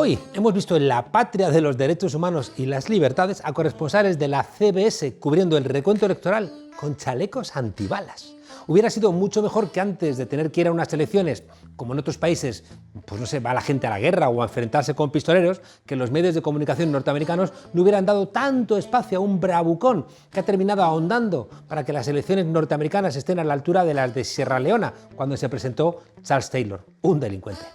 Hoy hemos visto en la patria de los derechos humanos y las libertades a corresponsales de la CBS cubriendo el recuento electoral con chalecos antibalas. Hubiera sido mucho mejor que antes de tener que ir a unas elecciones, como en otros países, pues no sé, va la gente a la guerra o a enfrentarse con pistoleros, que los medios de comunicación norteamericanos no hubieran dado tanto espacio a un bravucón que ha terminado ahondando para que las elecciones norteamericanas estén a la altura de las de Sierra Leona, cuando se presentó Charles Taylor, un delincuente.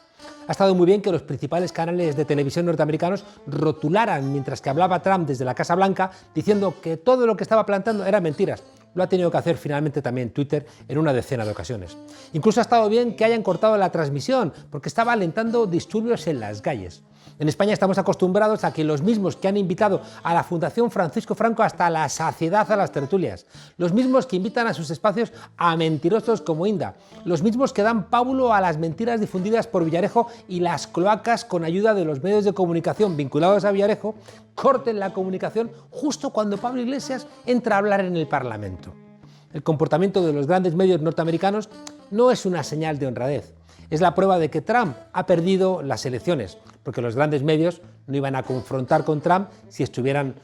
Ha estado muy bien que los principales canales de televisión norteamericanos rotularan mientras que hablaba Trump desde la Casa Blanca diciendo que todo lo que estaba plantando eran mentiras. Lo ha tenido que hacer finalmente también Twitter en una decena de ocasiones. Incluso ha estado bien que hayan cortado la transmisión porque estaba alentando disturbios en las calles. En España estamos acostumbrados a que los mismos que han invitado a la Fundación Francisco Franco hasta la saciedad a las tertulias, los mismos que invitan a sus espacios a mentirosos como Inda, los mismos que dan pábulo a las mentiras difundidas por Villarejo y las cloacas con ayuda de los medios de comunicación vinculados a Villarejo, corten la comunicación justo cuando Pablo Iglesias entra a hablar en el Parlamento. El comportamiento de los grandes medios norteamericanos no es una señal de honradez. Es la prueba de que Trump ha perdido las elecciones, porque los grandes medios no iban a confrontar con Trump si estuvieran,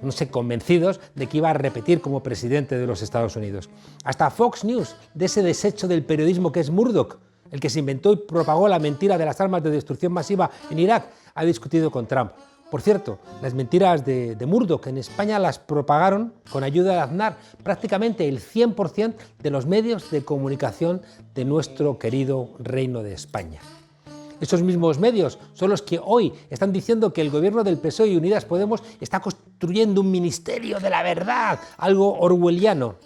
no sé, convencidos de que iba a repetir como presidente de los Estados Unidos. Hasta Fox News, de ese desecho del periodismo que es Murdoch, el que se inventó y propagó la mentira de las armas de destrucción masiva en Irak, ha discutido con Trump. Por cierto, las mentiras de Murdoch en España las propagaron con ayuda de Aznar prácticamente el 100% de los medios de comunicación de nuestro querido Reino de España. Esos mismos medios son los que hoy están diciendo que el gobierno del PSOE y Unidas Podemos está construyendo un ministerio de la verdad, algo orwelliano.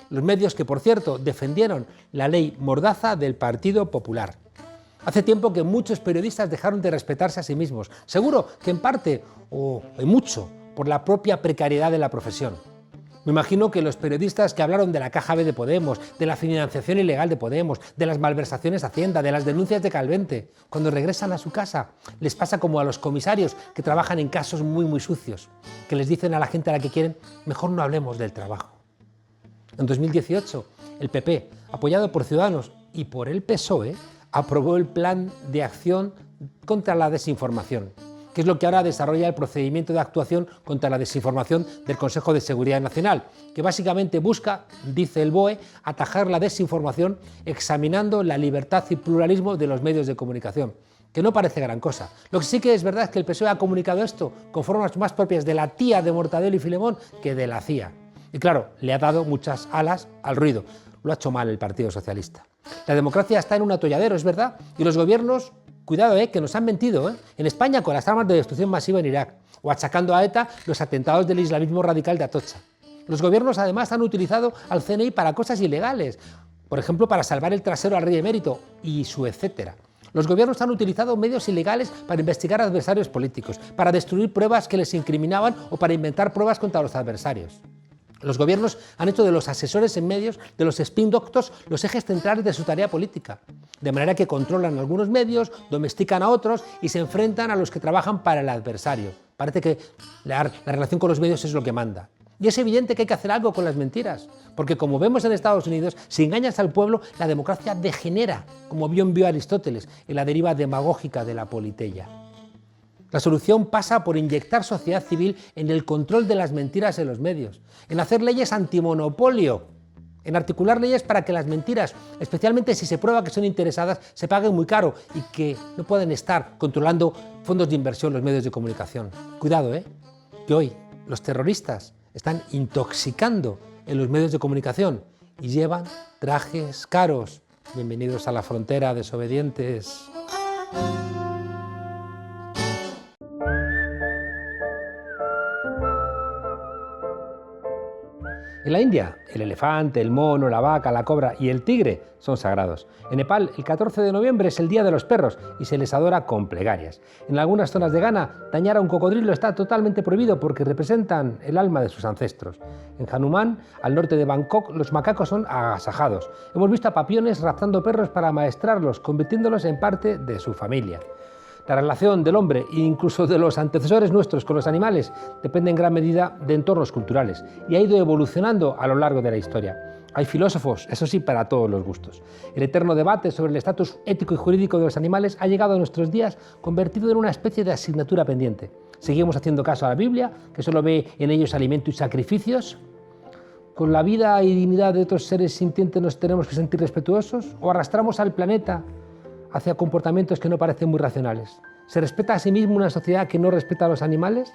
Los medios que, por cierto, defendieron la ley Mordaza del Partido Popular. Hace tiempo que muchos periodistas dejaron de respetarse a sí mismos, seguro que en parte, o en mucho, por la propia precariedad de la profesión. Me imagino que los periodistas que hablaron de la caja B de Podemos, de la financiación ilegal de Podemos, de las malversaciones a Hacienda, de las denuncias de Calvente, cuando regresan a su casa, les pasa como a los comisarios que trabajan en casos muy sucios, que les dicen a la gente a la que quieren, mejor no hablemos del trabajo. En 2018, el PP, apoyado por Ciudadanos y por el PSOE, aprobó el Plan de Acción contra la Desinformación, que es lo que ahora desarrolla el procedimiento de actuación contra la desinformación del Consejo de Seguridad Nacional, que básicamente busca, dice el BOE, atajar la desinformación examinando la libertad y pluralismo de los medios de comunicación, que no parece gran cosa. Lo que sí que es verdad es que el PSOE ha comunicado esto con formas más propias de la tía de Mortadelo y Filemón que de la CIA. Y claro, le ha dado muchas alas al ruido. Lo ha hecho mal el Partido Socialista. La democracia está en un atolladero, es verdad, y los gobiernos, cuidado, que nos han mentido, en España con las armas de destrucción masiva en Irak, o achacando a ETA los atentados del islamismo radical de Atocha. Los gobiernos además han utilizado al CNI para cosas ilegales, por ejemplo para salvar el trasero al rey emérito y su etcétera. Los gobiernos han utilizado medios ilegales para investigar adversarios políticos, para destruir pruebas que les incriminaban o para inventar pruebas contra los adversarios. Los gobiernos han hecho de los asesores en medios, de los spin doctors, los ejes centrales de su tarea política, de manera que controlan algunos medios, domestican a otros y se enfrentan a los que trabajan para el adversario. Parece que la relación con los medios es lo que manda. Y es evidente que hay que hacer algo con las mentiras, porque como vemos en Estados Unidos, si engañas al pueblo, la democracia degenera, como bien vio Aristóteles en la deriva demagógica de la politeia. La solución pasa por inyectar sociedad civil en el control de las mentiras en los medios, en hacer leyes antimonopolio, en articular leyes para que las mentiras, especialmente si se prueba que son interesadas, se paguen muy caro y que no pueden estar controlando fondos de inversión los medios de comunicación. Cuidado, que hoy los terroristas están intoxicando en los medios de comunicación y llevan trajes caros. Bienvenidos a la frontera, desobedientes. En la India, el elefante, el mono, la vaca, la cobra y el tigre son sagrados. En Nepal, el 14 de noviembre es el Día de los Perros y se les adora con plegarias. En algunas zonas de Ghana, dañar a un cocodrilo está totalmente prohibido porque representan el alma de sus ancestros. En Hanuman, al norte de Bangkok, los macacos son agasajados. Hemos visto a papiones raptando perros para amaestrarlos, convirtiéndolos en parte de su familia. La relación del hombre e incluso de los antecesores nuestros con los animales depende en gran medida de entornos culturales y ha ido evolucionando a lo largo de la historia. Hay filósofos, eso sí, para todos los gustos. El eterno debate sobre el estatus ético y jurídico de los animales ha llegado a nuestros días convertido en una especie de asignatura pendiente. ¿Seguimos haciendo caso a la Biblia, que solo ve en ellos alimento y sacrificios? ¿Con la vida y dignidad de otros seres sintientes nos tenemos que sentir respetuosos? ¿O arrastramos al planeta hacia comportamientos que no parecen muy racionales? ¿Se respeta a sí mismo una sociedad que no respeta a los animales?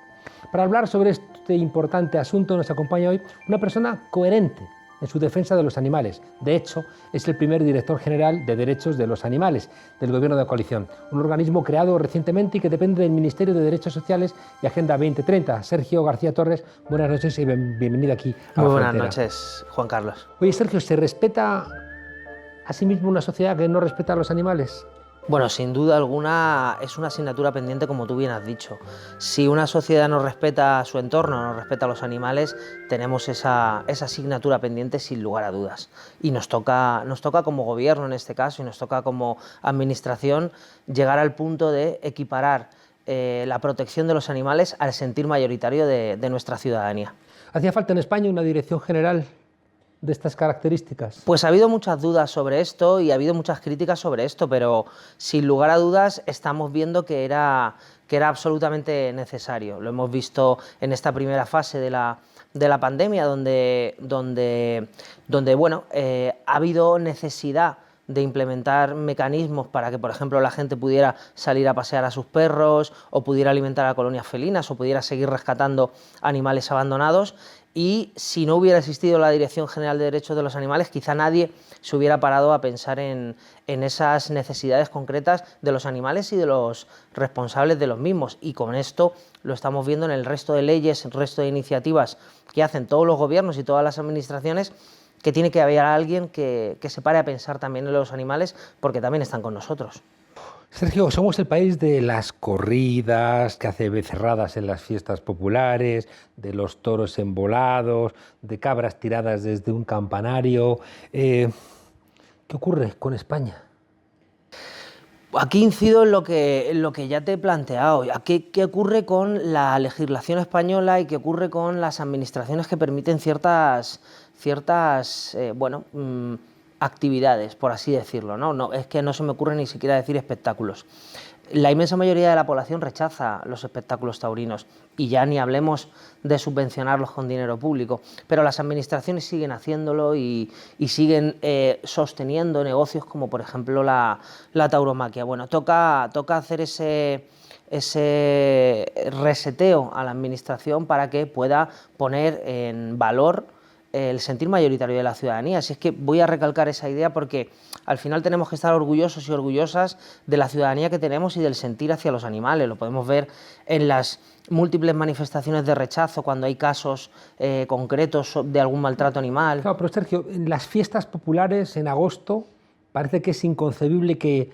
Para hablar sobre este importante asunto nos acompaña hoy una persona coherente en su defensa de los animales. De hecho, es el primer director general de Derechos de los Animales del Gobierno de Coalición, un organismo creado recientemente y que depende del Ministerio de Derechos Sociales y Agenda 2030. Sergio García Torres, buenas noches y bienvenido aquí a Muy La buenas Frontera. noches, Juan Carlos. Oye, Sergio, ¿se respeta a sí mismo una sociedad que no respeta a los animales? Bueno, sin duda alguna es una asignatura pendiente, como tú bien has dicho. Si una sociedad no respeta su entorno, no respeta a los animales, tenemos esa asignatura pendiente sin lugar a dudas. Y nos toca como gobierno en este caso y nos toca como administración llegar al punto de equiparar la protección de los animales al sentir mayoritario de nuestra ciudadanía. ¿Hacía falta en España una dirección general de estas características? Pues ha habido muchas dudas sobre esto y ha habido muchas críticas sobre esto, pero sin lugar a dudas estamos viendo que era absolutamente necesario. Lo hemos visto en esta primera fase de la pandemia, donde bueno, ha habido necesidad de implementar mecanismos para que, por ejemplo, la gente pudiera salir a pasear a sus perros o pudiera alimentar a colonias felinas o pudiera seguir rescatando animales abandonados. Y si no hubiera existido la Dirección General de Derechos de los Animales, quizá nadie se hubiera parado a pensar en esas necesidades concretas de los animales y de los responsables de los mismos. Y con esto lo estamos viendo en el resto de leyes, el resto de iniciativas que hacen todos los gobiernos y todas las administraciones, que tiene que haber alguien que se pare a pensar también en los animales, porque también están con nosotros. Sergio, somos el país de las corridas, que hace becerradas en las fiestas populares, de los toros embolados, de cabras tiradas desde un campanario. ¿Qué ocurre con España? Aquí incido en lo que ya te he planteado. ¿Qué ocurre con la legislación española y qué ocurre con las administraciones que permiten ciertas actividades, por así decirlo, ¿no? Es que no se me ocurre ni siquiera decir espectáculos. La inmensa mayoría de la población rechaza los espectáculos taurinos y ya ni hablemos de subvencionarlos con dinero público, pero las administraciones siguen haciéndolo y siguen sosteniendo negocios como, por ejemplo, la tauromaquia. Bueno, toca hacer ese reseteo a la administración para que pueda poner en valor el sentir mayoritario de la ciudadanía. Así es que voy a recalcar esa idea porque al final tenemos que estar orgullosos y orgullosas de la ciudadanía que tenemos y del sentir hacia los animales. Lo podemos ver en las múltiples manifestaciones de rechazo cuando hay casos concretos de algún maltrato animal. Claro, pero Sergio, en las fiestas populares en agosto parece que es inconcebible que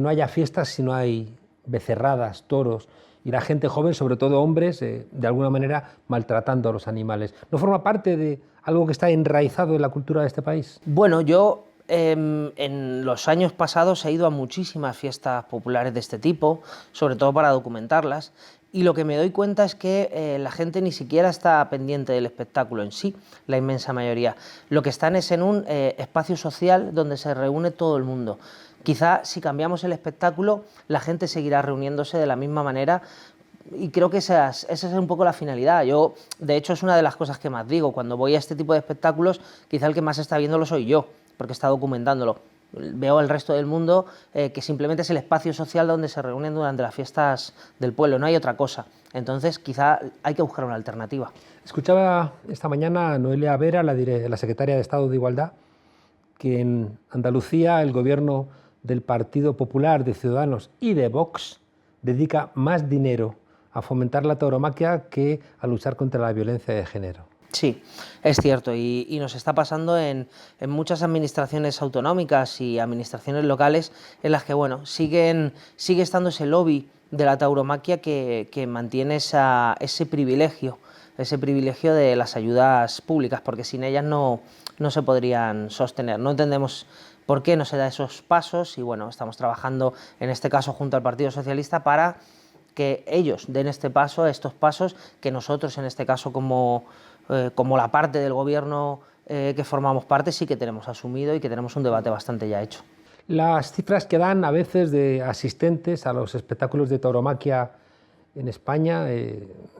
no haya fiestas si no hay becerradas, toros, y la gente joven, sobre todo hombres, de alguna manera maltratando a los animales. ¿No forma parte de algo que está enraizado en la cultura de este país? Bueno, yo en los años pasados he ido a muchísimas fiestas populares de este tipo, sobre todo para documentarlas, y lo que me doy cuenta es que la gente ni siquiera está pendiente del espectáculo en sí, la inmensa mayoría. Lo que están es en un espacio social donde se reúne todo el mundo. Quizá si cambiamos el espectáculo, la gente seguirá reuniéndose de la misma manera y creo que esa es un poco la finalidad. Yo, de hecho, es una de las cosas que más digo. Cuando voy a este tipo de espectáculos, quizá el que más está viéndolo soy yo, porque está documentándolo. Veo al resto del mundo que simplemente es el espacio social donde se reúnen durante las fiestas del pueblo, no hay otra cosa. Entonces, quizá hay que buscar una alternativa. Escuchaba esta mañana a Noelia Vera, la secretaria de Estado de Igualdad, que en Andalucía el gobierno del Partido Popular, de Ciudadanos y de Vox dedica más dinero a fomentar la tauromaquia que a luchar contra la violencia de género. Sí, es cierto, y nos está pasando en muchas administraciones autonómicas y administraciones locales en las que, bueno, sigue estando ese lobby de la tauromaquia que mantiene ese privilegio de las ayudas públicas, porque sin ellas no se podrían sostener. No entendemos por qué no se da esos pasos y, bueno, estamos trabajando en este caso junto al Partido Socialista para que ellos den estos pasos, que nosotros en este caso como la parte del gobierno que formamos parte sí que tenemos asumido y que tenemos un debate bastante ya hecho. Las cifras que dan a veces de asistentes a los espectáculos de tauromaquia en España,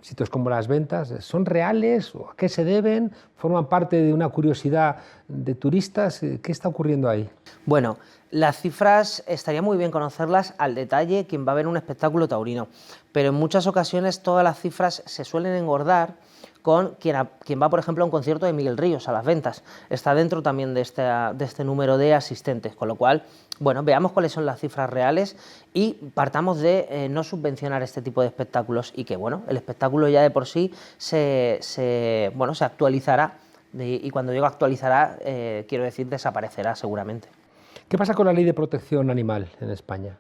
sitios como Las Ventas, ¿son reales o a qué se deben? ¿Forman parte de una curiosidad de turistas? ¿Qué está ocurriendo ahí? Bueno, las cifras estaría muy bien conocerlas al detalle quien va a ver un espectáculo taurino, pero en muchas ocasiones todas las cifras se suelen engordar con quien va, por ejemplo, a un concierto de Miguel Ríos, a Las Ventas. Está dentro también de este número de asistentes, con lo cual, bueno, veamos cuáles son las cifras reales y partamos de no subvencionar este tipo de espectáculos y que, bueno, el espectáculo ya de por sí se actualizará y cuando digo actualizará, quiero decir desaparecerá seguramente. ¿Qué pasa con la ley de protección animal en España?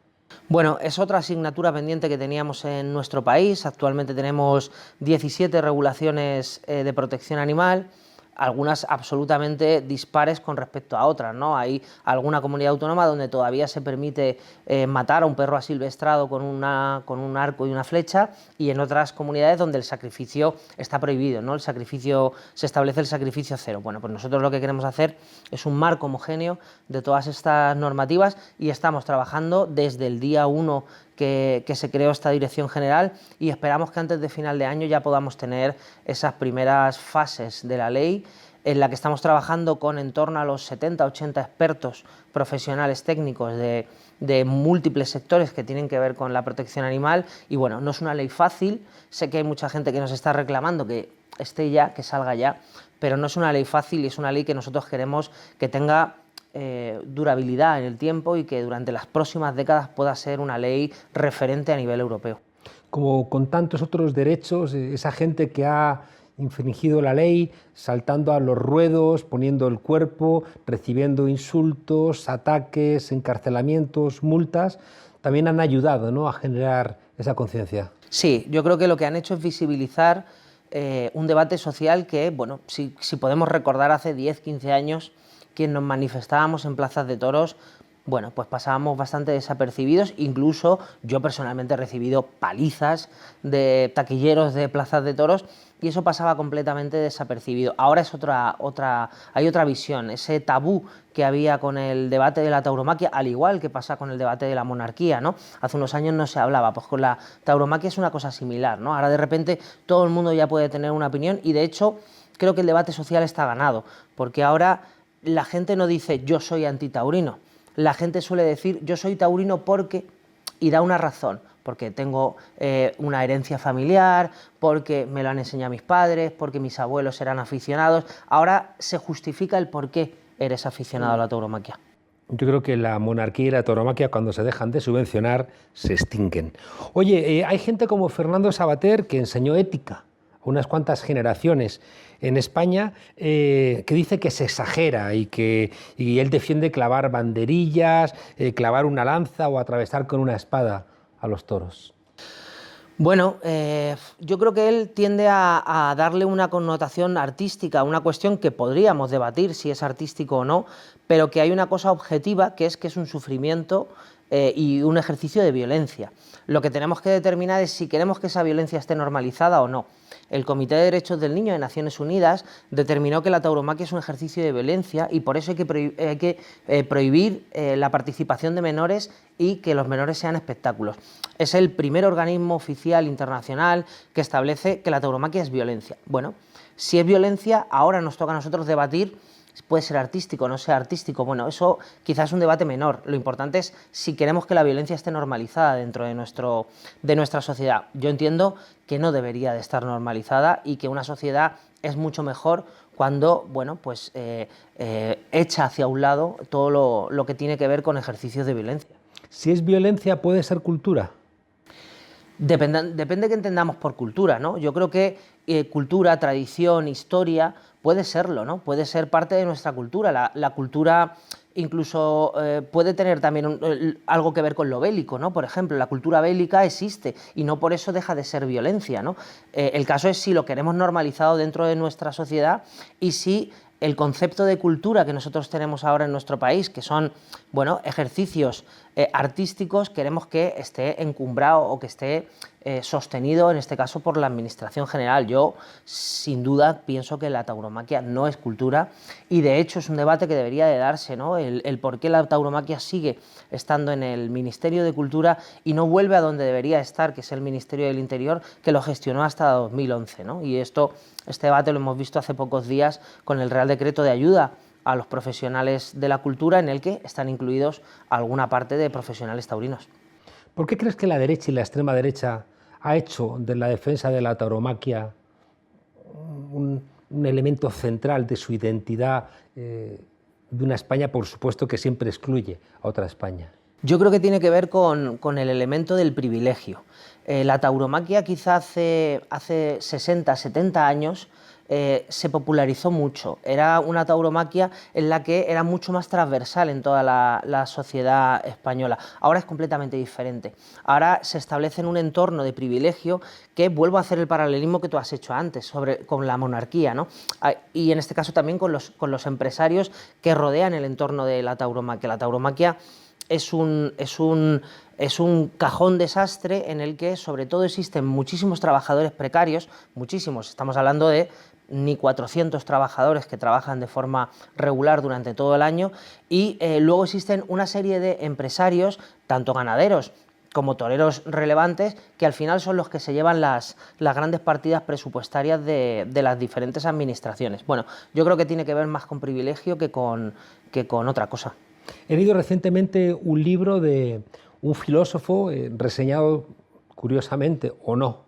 Bueno, es otra asignatura pendiente que teníamos en nuestro país. Actualmente tenemos 17 regulaciones de protección animal, algunas absolutamente dispares con respecto a otras, ¿no? Hay alguna comunidad autónoma donde todavía se permite matar a un perro asilvestrado con un arco y una flecha, y en otras comunidades donde el sacrificio está prohibido, ¿no? Se establece el sacrificio cero. Bueno, pues nosotros lo que queremos hacer es un marco homogéneo de todas estas normativas y estamos trabajando desde el día 1 que se creó esta dirección general y esperamos que antes de final de año ya podamos tener esas primeras fases de la ley en la que estamos trabajando con en torno a los 70-80 expertos profesionales técnicos de múltiples sectores que tienen que ver con la protección animal y bueno, no es una ley fácil, sé que hay mucha gente que nos está reclamando que esté ya, que salga ya, pero no es una ley fácil y es una ley que nosotros queremos que tenga durabilidad en el tiempo y que durante las próximas décadas pueda ser una ley referente a nivel europeo. Como con tantos otros derechos, esa gente que ha infringido la ley, saltando a los ruedos, poniendo el cuerpo, recibiendo insultos, ataques, encarcelamientos, multas, también han ayudado, ¿no?, a generar esa conciencia. Sí, yo creo que lo que han hecho es visibilizar un debate social que, bueno, si podemos recordar hace 10-15 años, quien nos manifestábamos en plazas de toros, bueno, pues pasábamos bastante desapercibidos, incluso yo personalmente he recibido palizas de taquilleros de plazas de toros y eso pasaba completamente desapercibido. Ahora es hay otra visión, ese tabú que había con el debate de la tauromaquia, al igual que pasa con el debate de la monarquía, ¿no? Hace unos años no se hablaba, pues con la tauromaquia es una cosa similar, ¿no? Ahora de repente todo el mundo ya puede tener una opinión y de hecho creo que el debate social está ganado, porque ahora la gente no dice yo soy antitaurino, la gente suele decir yo soy taurino porque, y da una razón, porque tengo una herencia familiar, porque me lo han enseñado mis padres, porque mis abuelos eran aficionados. Ahora se justifica el por qué eres aficionado a la tauromaquia. Yo creo que la monarquía y la tauromaquia, cuando se dejan de subvencionar, se extinguen. Oye, hay gente como Fernando Savater que enseñó ética a unas cuantas generaciones en España, que dice que se exagera y él defiende clavar banderillas, clavar una lanza o atravesar con una espada a los toros. Bueno, yo creo que él tiende a darle una connotación artística, una cuestión que podríamos debatir si es artístico o no, pero que hay una cosa objetiva que es un sufrimiento y un ejercicio de violencia. Lo que tenemos que determinar es si queremos que esa violencia esté normalizada o no. El Comité de Derechos del Niño de Naciones Unidas determinó que la tauromaquia es un ejercicio de violencia y por eso hay que prohibir la participación de menores y que los menores sean espectáculos. Es el primer organismo oficial internacional que establece que la tauromaquia es violencia. Bueno, si es violencia, ahora nos toca a nosotros debatir. Puede ser artístico, no sea artístico, bueno, eso quizás es un debate menor. Lo importante es si queremos que la violencia esté normalizada dentro de nuestra sociedad. Yo entiendo que no debería de estar normalizada y que una sociedad es mucho mejor cuando, bueno, pues echa hacia un lado todo lo que tiene que ver con ejercicios de violencia. Si es violencia, ¿puede ser cultura? Depende qué entendamos por cultura, ¿no? Yo creo que cultura, tradición, historia, puede serlo, ¿no? Puede ser parte de nuestra cultura. La cultura incluso puede tener también algo que ver con lo bélico, ¿no? Por ejemplo, la cultura bélica existe y no por eso deja de ser violencia, ¿no? El caso es si lo queremos normalizado dentro de nuestra sociedad y si el concepto de cultura que nosotros tenemos ahora en nuestro país, que son, bueno, ejercicios artísticos, queremos que esté encumbrado o que esté sostenido, en este caso, por la Administración General. Yo, sin duda, pienso que la tauromaquia no es cultura y, de hecho, es un debate que debería de darse, ¿no? El por qué la tauromaquia sigue estando en el Ministerio de Cultura y no vuelve a donde debería estar, que es el Ministerio del Interior, que lo gestionó hasta 2011, ¿no? Y este debate lo hemos visto hace pocos días con el Real Decreto de Ayuda a los profesionales de la cultura, en el que están incluidos alguna parte de profesionales taurinos. ¿Por qué crees que la derecha y la extrema derecha ha hecho de la defensa de la tauromaquia un elemento central de su identidad de una España, por supuesto, que siempre excluye a otra España? Yo creo que tiene que ver con el elemento del privilegio. La tauromaquia quizá hace 60, 70 años se popularizó mucho. Era una tauromaquia en la que era mucho más transversal en toda la sociedad española. Ahora es completamente diferente. Ahora se establece en un entorno de privilegio que, vuelvo a hacer el paralelismo que tú has hecho antes con la monarquía, ¿no? Y en este caso también con los empresarios que rodean el entorno de la tauromaquia. La tauromaquia es un cajón desastre en el que sobre todo existen muchísimos trabajadores precarios, muchísimos, estamos hablando de ni 400 trabajadores que trabajan de forma regular durante todo el año, y luego existen una serie de empresarios, tanto ganaderos como toreros relevantes, que al final son los que se llevan las grandes partidas presupuestarias de las diferentes administraciones. Bueno, yo creo que tiene que ver más con privilegio que con otra cosa. He leído recientemente un libro de un filósofo reseñado, curiosamente o no,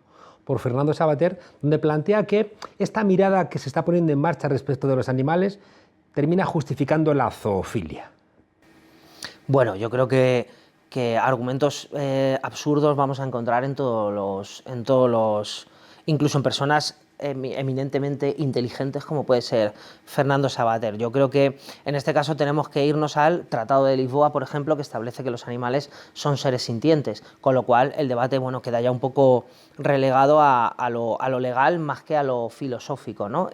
por Fernando Savater, donde plantea que esta mirada que se está poniendo en marcha respecto de los animales termina justificando la zoofilia. Bueno, yo creo que argumentos absurdos vamos a encontrar en todos los, incluso en personas eminentemente inteligentes como puede ser Fernando Savater. Yo creo que en este caso tenemos que irnos al Tratado de Lisboa, por ejemplo, que establece que los animales son seres sintientes, con lo cual el debate, bueno, queda ya un poco relegado a lo legal más que a lo filosófico, ¿no?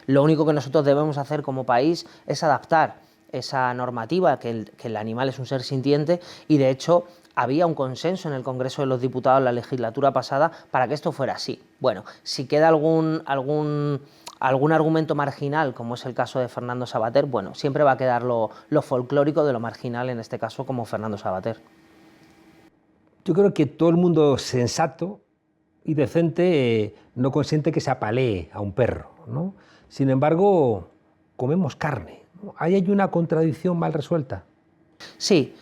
Lo único que nosotros debemos hacer como país es adaptar esa normativa, que el animal es un ser sintiente, y de hecho había un consenso en el Congreso de los Diputados la legislatura pasada para que esto fuera así. Bueno, si queda algún argumento marginal, como es el caso de Fernando Savater, bueno, siempre va a quedar lo folclórico de lo marginal, en este caso como Fernando Savater. Yo creo que todo el mundo sensato y decente no consiente que se apalee a un perro, ¿no? Sin embargo, comemos carne, ¿no? ¿Ahí hay una contradicción mal resuelta? Sí.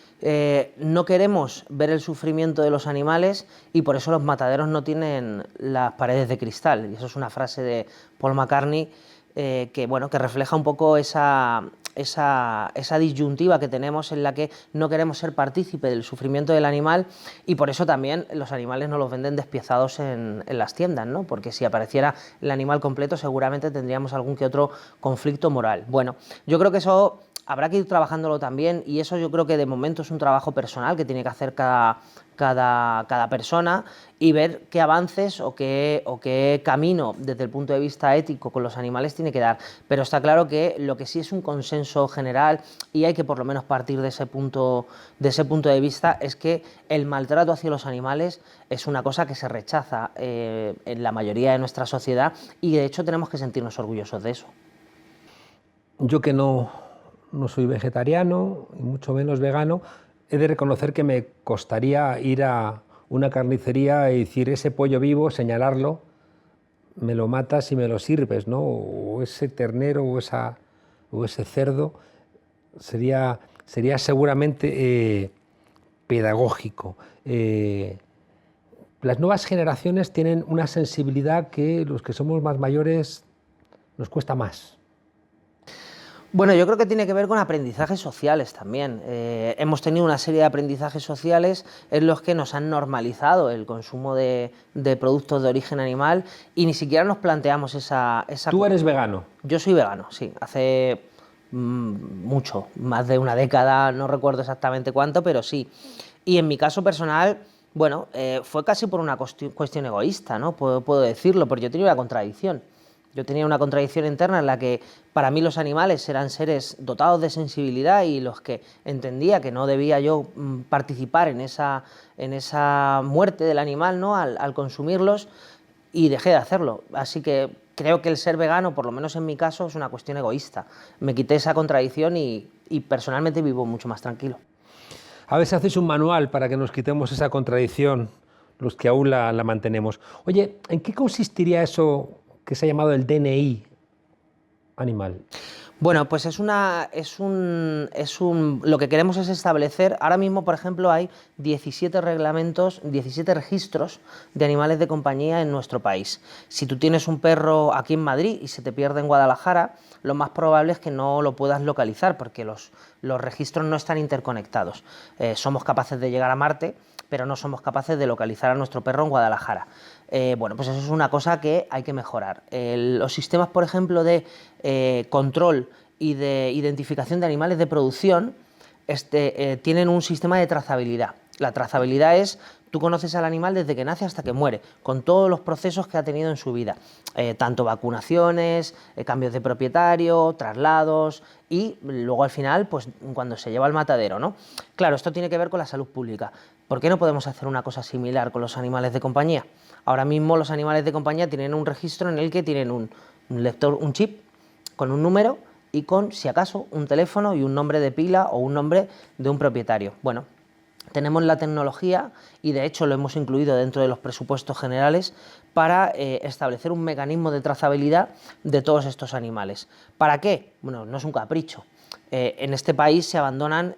No queremos ver el sufrimiento de los animales y por eso los mataderos no tienen las paredes de cristal. Y eso es una frase de Paul McCartney que refleja un poco esa disyuntiva que tenemos, en la que no queremos ser partícipe del sufrimiento del animal, y por eso también los animales no los venden despiezados en las tiendas, ¿no? Porque si apareciera el animal completo seguramente tendríamos algún que otro conflicto moral. Bueno, yo creo que eso habrá que ir trabajándolo también, y eso yo creo que de momento es un trabajo personal que tiene que hacer cada persona, y ver qué avances o qué camino desde el punto de vista ético con los animales tiene que dar. Pero está claro que lo que sí es un consenso general, y hay que por lo menos partir de ese punto de vista, es que el maltrato hacia los animales es una cosa que se rechaza en la mayoría de nuestra sociedad, y de hecho tenemos que sentirnos orgullosos de eso. Yo que no soy vegetariano, y mucho menos vegano, he de reconocer que me costaría ir a una carnicería y decir: ese pollo vivo, señalarlo, me lo matas y me lo sirves, ¿no? O ese ternero o ese cerdo, sería seguramente pedagógico. Las nuevas generaciones tienen una sensibilidad que los que somos más mayores nos cuesta más. Bueno, yo creo que tiene que ver con aprendizajes sociales también. Hemos tenido una serie de aprendizajes sociales en los que nos han normalizado el consumo de productos de origen animal, y ni siquiera nos planteamos esa... ¿Tú eres vegano? Yo soy vegano, sí. Hace mucho, más de una década, no recuerdo exactamente cuánto, pero sí. Y en mi caso personal, bueno, fue casi por una cuestión egoísta, ¿no? Puedo decirlo, porque yo tenía una contradicción. Yo tenía una contradicción interna en la que para mí los animales eran seres dotados de sensibilidad y los que entendía que no debía yo participar en esa muerte del animal, ¿no? al consumirlos, y dejé de hacerlo. Así que creo que el ser vegano, por lo menos en mi caso, es una cuestión egoísta. Me quité esa contradicción y personalmente vivo mucho más tranquilo. A ver si hacéis un manual para que nos quitemos esa contradicción, los que aún la mantenemos. Oye, ¿en qué consistiría eso que se ha llamado el DNI animal? Bueno, pues lo que queremos es establecer, ahora mismo, por ejemplo, hay 17 reglamentos, 17 registros de animales de compañía en nuestro país. Si tú tienes un perro aquí en Madrid y se te pierde en Guadalajara, lo más probable es que no lo puedas localizar porque los registros no están interconectados. Somos capaces de llegar a Marte, pero no somos capaces de localizar a nuestro perro en Guadalajara. Bueno, pues eso es una cosa que hay que mejorar. Los sistemas, por ejemplo, de control y de identificación de animales de producción tienen un sistema de trazabilidad. La trazabilidad es, tú conoces al animal desde que nace hasta que muere, con todos los procesos que ha tenido en su vida, tanto vacunaciones, cambios de propietario, traslados y luego al final, pues cuando se lleva al matadero, ¿no? Claro, esto tiene que ver con la salud pública. ¿Por qué no podemos hacer una cosa similar con los animales de compañía? Ahora mismo los animales de compañía tienen un registro en el que tienen un lector, un chip con un número y con, si acaso, un teléfono y un nombre de pila o un nombre de un propietario. Bueno, tenemos la tecnología y de hecho lo hemos incluido dentro de los presupuestos generales para establecer un mecanismo de trazabilidad de todos estos animales. ¿Para qué? Bueno, no es un capricho. En este país se abandonan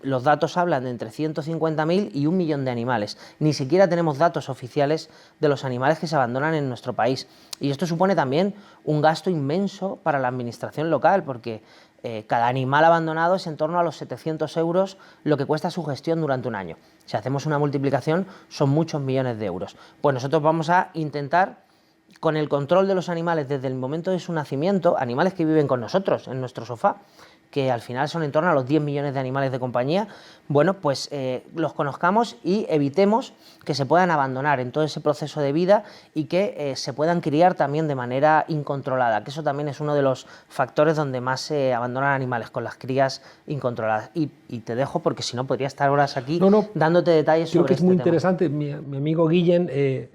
los datos hablan de entre 150.000 y 1 millón de animales. Ni siquiera tenemos datos oficiales de los animales que se abandonan en nuestro país. Y esto supone también un gasto inmenso para la administración local, porque cada animal abandonado es en torno a los 700 euros lo que cuesta su gestión durante un año. Si hacemos una multiplicación, son muchos millones de euros. Pues nosotros vamos a intentar, con el control de los animales desde el momento de su nacimiento, animales que viven con nosotros en nuestro sofá, que al final son en torno a los 10 millones de animales de compañía, bueno, pues los conozcamos y evitemos que se puedan abandonar en todo ese proceso de vida y que se puedan criar también de manera incontrolada, que eso también es uno de los factores donde más se abandonan animales, con las crías incontroladas. Y te dejo porque si no podría estar horas aquí dándote detalles sobre creo que es muy tema. interesante. Mi amigo Guillén, que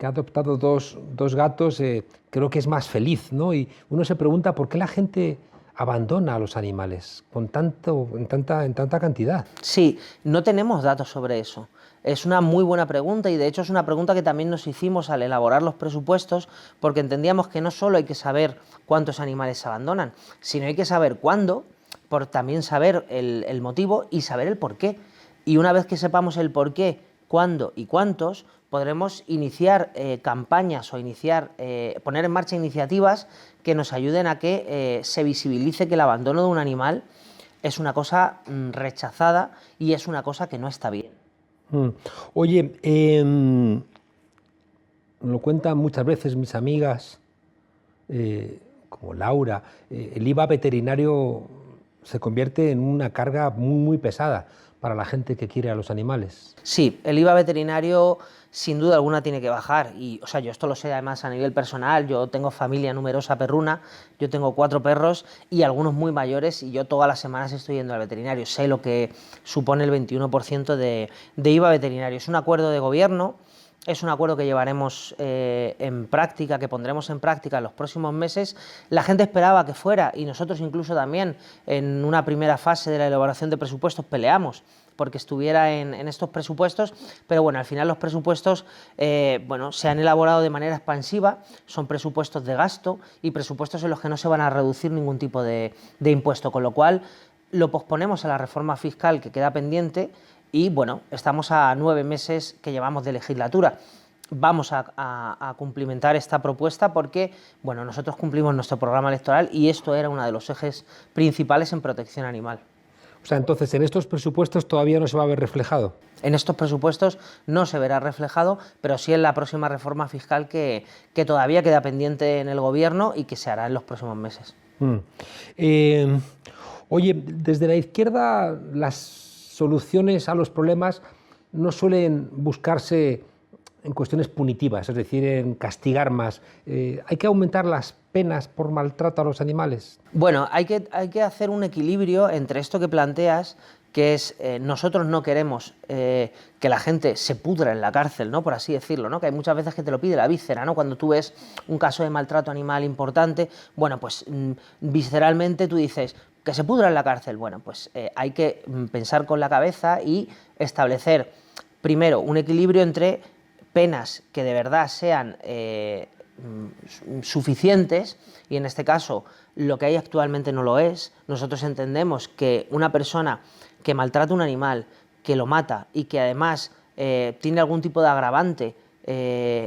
ha adoptado dos gatos, creo que es más feliz, ¿no? Y uno se pregunta por qué la gente abandona a los animales en tanta cantidad. Sí, no tenemos datos sobre eso. Es una muy buena pregunta y de hecho es una pregunta que también nos hicimos al elaborar los presupuestos, porque entendíamos que no solo hay que saber cuántos animales se abandonan, sino hay que saber cuándo, por también saber el motivo y saber el porqué. Y una vez que sepamos el porqué, cuándo y cuántos, podremos iniciar campañas o poner en marcha iniciativas que nos ayuden a que se visibilice que el abandono de un animal es una cosa rechazada y es una cosa que no está bien. Oye, lo cuentan muchas veces mis amigas, como Laura, el IVA veterinario se convierte en una carga muy pesada para la gente que quiere a los animales. Sí, el IVA veterinario sin duda alguna tiene que bajar y, o sea, yo esto lo sé además a nivel personal. Yo tengo familia numerosa perruna, yo tengo 4 perros y algunos muy mayores y yo todas las semanas estoy yendo al veterinario. Sé lo que supone el 21% de IVA veterinario. Es un acuerdo de gobierno. Es un acuerdo que llevaremos en práctica, que pondremos en práctica en los próximos meses. La gente esperaba que fuera, y nosotros incluso también en una primera fase de la elaboración de presupuestos peleamos porque estuviera en estos presupuestos, pero bueno, al final los presupuestos se han elaborado de manera expansiva, son presupuestos de gasto y presupuestos en los que no se van a reducir ningún tipo de impuesto, con lo cual lo posponemos a la reforma fiscal que queda pendiente. Y bueno, estamos a 9 meses que llevamos de legislatura. Vamos a cumplimentar esta propuesta porque, bueno, nosotros cumplimos nuestro programa electoral y esto era uno de los ejes principales en protección animal. O sea, entonces, ¿en estos presupuestos todavía no se va a ver reflejado? En estos presupuestos no se verá reflejado, pero sí en la próxima reforma fiscal que todavía queda pendiente en el Gobierno y que se hará en los próximos meses. Oye, desde la izquierda las soluciones a los problemas no suelen buscarse en cuestiones punitivas, es decir, en castigar más. ¿Hay que aumentar las penas por maltrato a los animales? Bueno, hay que hacer un equilibrio entre esto que planteas, que es nosotros no queremos que la gente se pudra en la cárcel, ¿no? Por así decirlo, ¿no? Que hay muchas veces que te lo pide la víscera, ¿no? Cuando tú ves un caso de maltrato animal importante, bueno, pues visceralmente tú dices que se pudra en la cárcel. Bueno, pues hay que pensar con la cabeza y establecer primero un equilibrio entre penas que de verdad sean suficientes, y en este caso lo que hay actualmente no lo es. Nosotros entendemos que una persona que maltrata un animal, que lo mata y que además tiene algún tipo de agravante,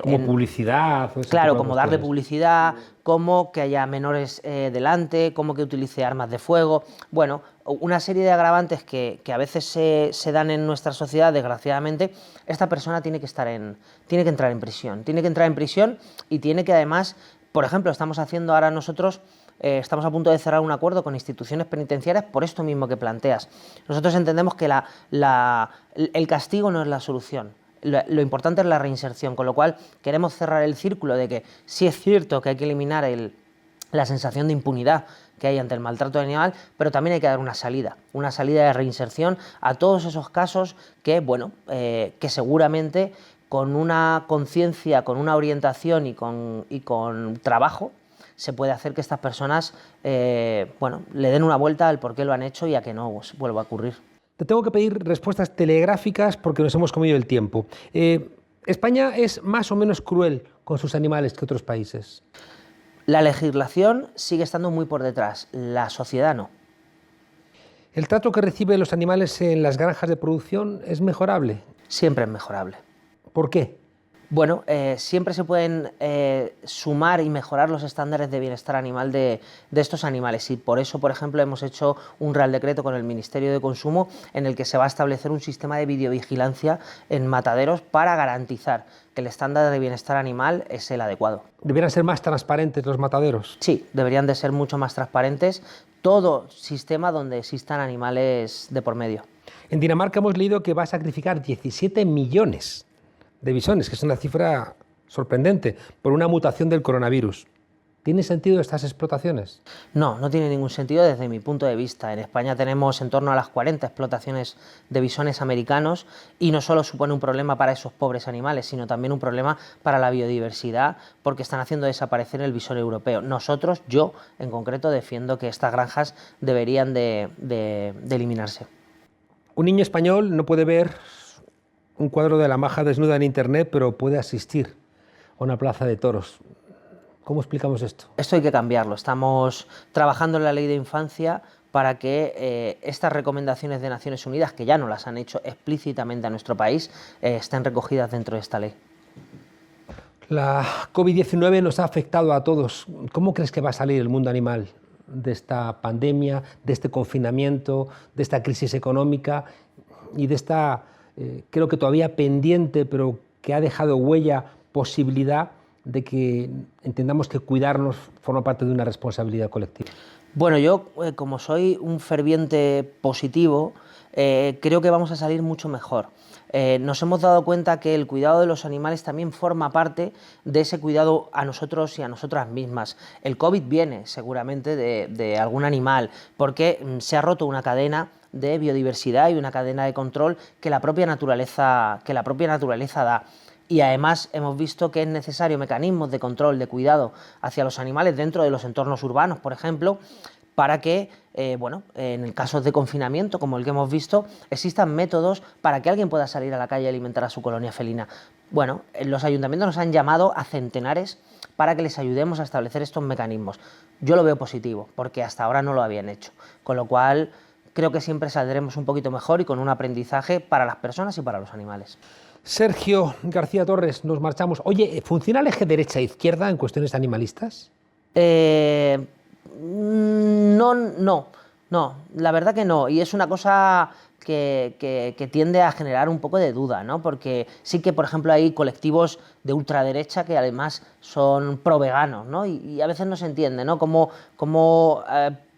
como publicidad. O ese claro, tipo de como darle cuestiones. publicidad, como que haya menores delante, como que utilice armas de fuego. Bueno, una serie de agravantes que a veces se dan en nuestra sociedad, desgraciadamente. Esta persona tiene que entrar en prisión. Tiene que entrar en prisión y tiene que además, por ejemplo, estamos haciendo ahora nosotros, estamos a punto de cerrar un acuerdo con instituciones penitenciarias por esto mismo que planteas. Nosotros entendemos que el castigo no es la solución. Lo importante es la reinserción, con lo cual queremos cerrar el círculo de que sí es cierto que hay que eliminar la sensación de impunidad que hay ante el maltrato animal, pero también hay que dar una salida de reinserción a todos esos casos que, bueno, que seguramente con una conciencia, con una orientación y con trabajo se puede hacer que estas personas, bueno, le den una vuelta al por qué lo han hecho y a que no vuelva a ocurrir. Te tengo que pedir respuestas telegráficas porque nos hemos comido el tiempo. ¿España es más o menos cruel con sus animales que otros países? La legislación sigue estando muy por detrás, la sociedad no. ¿El trato que reciben los animales en las granjas de producción es mejorable? Siempre es mejorable. ¿Por qué? Bueno, siempre se pueden sumar y mejorar los estándares de bienestar animal de estos animales, y por eso, por ejemplo, hemos hecho un Real Decreto con el Ministerio de Consumo en el que se va a establecer un sistema de videovigilancia en mataderos para garantizar que el estándar de bienestar animal es el adecuado. ¿Deberían ser más transparentes los mataderos? Sí, deberían de ser mucho más transparentes todo sistema donde existan animales de por medio. En Dinamarca hemos leído que va a sacrificar 17 millones de bisones, que es una cifra sorprendente, por una mutación del coronavirus. ¿Tiene sentido estas explotaciones? No, no tiene ningún sentido desde mi punto de vista. En España tenemos en torno a las 40 explotaciones de bisones americanos y no solo supone un problema para esos pobres animales, sino también un problema para la biodiversidad, porque están haciendo desaparecer el bisón europeo. Nosotros, yo en concreto, defiendo que estas granjas deberían de eliminarse. Un niño español no puede ver un cuadro de la maja desnuda en internet, pero puede asistir a una plaza de toros. ¿Cómo explicamos esto? Esto hay que cambiarlo. Estamos trabajando en la ley de infancia para que estas recomendaciones de Naciones Unidas, que ya no las han hecho explícitamente a nuestro país, estén recogidas dentro de esta ley. La COVID-19 nos ha afectado a todos. ¿Cómo crees que va a salir el mundo animal de esta pandemia, de este confinamiento, de esta crisis económica y de esta, creo que todavía pendiente, pero que ha dejado huella, posibilidad de que entendamos que cuidarnos forma parte de una responsabilidad colectiva? Bueno, yo como soy un ferviente positivo, creo que vamos a salir mucho mejor. Nos hemos dado cuenta que el cuidado de los animales también forma parte de ese cuidado a nosotros y a nosotras mismas. El COVID viene seguramente de algún animal, porque se ha roto una cadena de biodiversidad y una cadena de control que la propia naturaleza da. Y además hemos visto que es necesario mecanismos de control, de cuidado hacia los animales dentro de los entornos urbanos, por ejemplo, para que, bueno, en casos de confinamiento, como el que hemos visto, existan métodos para que alguien pueda salir a la calle y alimentar a su colonia felina. Bueno, los ayuntamientos nos han llamado a centenares para que les ayudemos a establecer estos mecanismos. Yo lo veo positivo, porque hasta ahora no lo habían hecho, con lo cual creo que siempre saldremos un poquito mejor y con un aprendizaje para las personas y para los animales. Sergio García Torres, nos marchamos. Oye, ¿funciona el eje derecha-izquierda en cuestiones animalistas? No, la verdad que no, y es una cosa que tiende a generar un poco de duda, ¿no? Porque sí que, por ejemplo, hay colectivos de ultraderecha que además son pro-veganos, ¿no? Y a veces no se entiende, ¿no? Cómo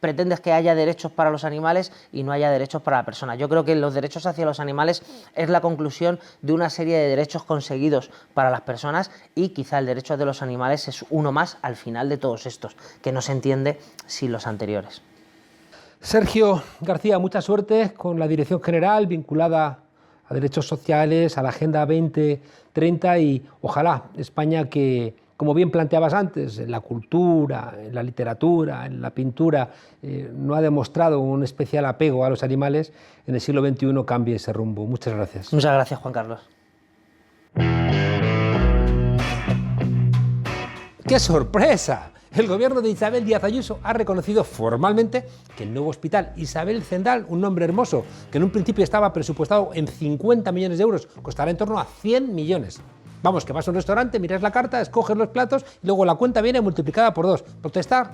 pretendes que haya derechos para los animales y no haya derechos para la persona. Yo creo que los derechos hacia los animales es la conclusión de una serie de derechos conseguidos para las personas y quizá el derecho de los animales es uno más al final de todos estos, que no se entiende sin los anteriores. Sergio García, mucha suerte con la Dirección General vinculada a derechos sociales, a la Agenda 2030 y ojalá España que, como bien planteabas antes, en la cultura, en la literatura, en la pintura, no ha demostrado un especial apego a los animales, en el siglo XXI cambie ese rumbo. Muchas gracias. Muchas gracias, Juan Carlos. ¡Qué sorpresa! El gobierno de Isabel Díaz Ayuso ha reconocido formalmente que el nuevo hospital Isabel Zendal, un nombre hermoso que en un principio estaba presupuestado en 50 millones de euros, costará en torno a 100 millones. Vamos, que vas a un restaurante, miras la carta, escoges los platos y luego la cuenta viene multiplicada por 2. Protestar,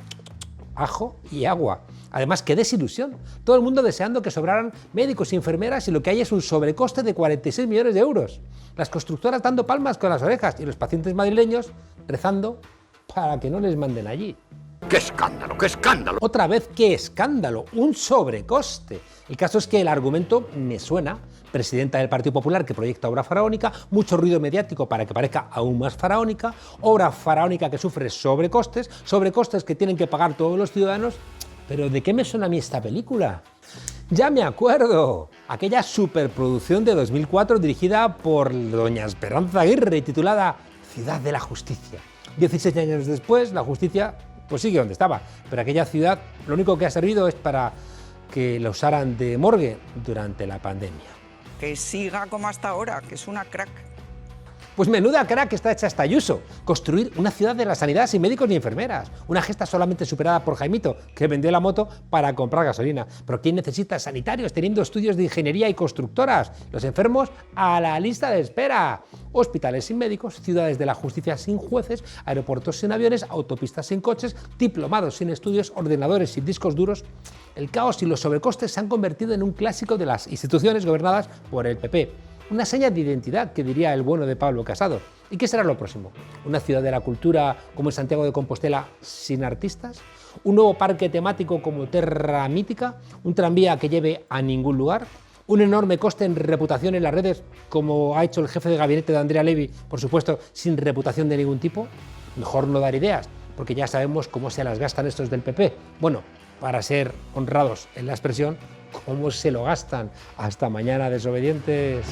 ajo y agua. Además, qué desilusión. Todo el mundo deseando que sobraran médicos y enfermeras y lo que hay es un sobrecoste de 46 millones de euros. Las constructoras dando palmas con las orejas y los pacientes madrileños rezando para que no les manden allí. ¡Qué escándalo, qué escándalo! Otra vez, qué escándalo, un sobrecoste. El caso es que el argumento me suena. Presidenta del Partido Popular que proyecta obra faraónica, mucho ruido mediático para que parezca aún más faraónica, obra faraónica que sufre sobrecostes que tienen que pagar todos los ciudadanos. ¿Pero de qué me suena a mí esta película? Ya me acuerdo, aquella superproducción de 2004 dirigida por doña Esperanza Aguirre y titulada Ciudad de la Justicia. 16 años después, la justicia pues sigue donde estaba, pero aquella ciudad lo único que ha servido es para que la usaran de morgue durante la pandemia. Que siga como hasta ahora, que es una crack. Pues menuda crack está hecha esta Ayuso, construir una ciudad de la sanidad sin médicos ni enfermeras, una gesta solamente superada por Jaimito, que vendió la moto para comprar gasolina. Pero ¿quién necesita sanitarios teniendo estudios de ingeniería y constructoras? Los enfermos a la lista de espera. Hospitales sin médicos, ciudades de la justicia sin jueces, aeropuertos sin aviones, autopistas sin coches, diplomados sin estudios, ordenadores sin discos duros. El caos y los sobrecostes se han convertido en un clásico de las instituciones gobernadas por el PP. Una seña de identidad, que diría el bueno de Pablo Casado. ¿Y qué será lo próximo? ¿Una ciudad de la cultura como en Santiago de Compostela sin artistas? ¿Un nuevo parque temático como Terra Mítica? ¿Un tranvía que lleve a ningún lugar? ¿Un enorme coste en reputación en las redes, como ha hecho el jefe de gabinete de Andrea Levy, por supuesto, sin reputación de ningún tipo? Mejor no dar ideas, porque ya sabemos cómo se las gastan estos del PP. Bueno, para ser honrados en la expresión, cómo se lo gastan. Hasta mañana, desobedientes.